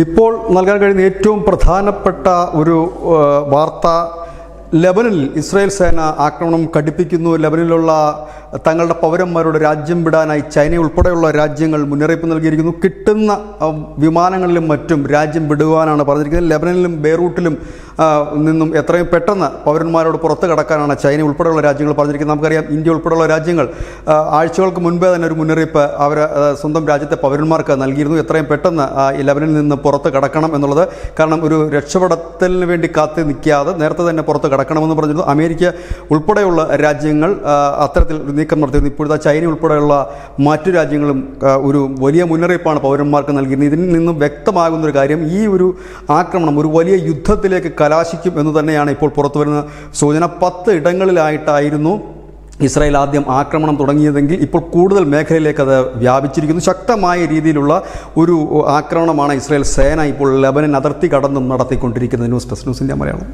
ഇപ്പോൾ നൽകാൻ കഴിയുന്ന ഏറ്റവും പ്രധാനപ്പെട്ട ഒരു വാർത്ത, ലെബനനിൽ ഇസ്രായേൽ സേന ആക്രമണം കടുപ്പിക്കുന്നു. ലെബനനിലുള്ള തങ്ങളുടെ പൗരന്മാരോട് രാജ്യം വിടാനായി ചൈന ഉൾപ്പെടെയുള്ള രാജ്യങ്ങൾ മുന്നറിയിപ്പ് നൽകിയിരിക്കുന്നു. കിട്ടുന്ന വിമാനങ്ങളിലും മറ്റും രാജ്യം വിടുവാനാണ് പറഞ്ഞിരിക്കുന്നത്. ലെബനനിലും ബെയ്റൂട്ടിലും നിന്നും എത്രയും പെട്ടെന്ന് പൗരന്മാരോട് പുറത്ത് കടക്കാനാണ് ചൈന ഉൾപ്പെടെയുള്ള രാജ്യങ്ങൾ പറഞ്ഞിരിക്കുന്നത്. നമുക്കറിയാം, ഇന്ത്യ ഉൾപ്പെടെയുള്ള രാജ്യങ്ങൾ ആഴ്ചകൾക്ക് മുൻപേ തന്നെ ഒരു മുന്നറിയിപ്പ് അവർ സ്വന്തം രാജ്യത്തെ പൗരന്മാർക്ക് നൽകിയിരുന്നു. എത്രയും പെട്ടെന്ന് ഈ ലെബനനിൽ നിന്ന് പുറത്ത് കടക്കണം എന്നുള്ളത്. കാരണം ഒരു രക്ഷപ്പെടലിന് വേണ്ടി കാത്തു നിൽക്കാതെ നേരത്തെ തന്നെ പുറത്ത് കടക്കണമെന്ന് പറഞ്ഞിരുന്നു. അമേരിക്ക ഉൾപ്പെടെയുള്ള രാജ്യങ്ങൾ അത്തരത്തിൽ നീക്കം നടത്തിയിരുന്നു. ഇപ്പോഴത്തെ ചൈന ഉൾപ്പെടെയുള്ള മറ്റു രാജ്യങ്ങളും ഒരു വലിയ മുന്നറിയിപ്പാണ് പൗരന്മാർക്ക് നൽകിയിരുന്നത്. ഇതിൽ നിന്നും വ്യക്തമാകുന്നൊരു കാര്യം, ഈ ഒരു ആക്രമണം ഒരു വലിയ യുദ്ധത്തിലേക്ക് കലാശിക്കും എന്ന് തന്നെയാണ് ഇപ്പോൾ പുറത്തുവരുന്ന സൂചന. 10 ഇടങ്ങളിലായിട്ടായിരുന്നു ഇസ്രായേൽ ആദ്യം ആക്രമണം തുടങ്ങിയതെങ്കിൽ ഇപ്പോൾ കൂടുതൽ മേഖലയിലേക്ക് അത് വ്യാപിച്ചിരിക്കുന്നു. ശക്തമായ രീതിയിലുള്ള ഒരു ആക്രമണമാണ് ഇസ്രായേൽ സേന ഇപ്പോൾ ലെബനൻ അതിർത്തി കടന്നും നടത്തിക്കൊണ്ടിരിക്കുന്നത്. News desk, news India Malayalam.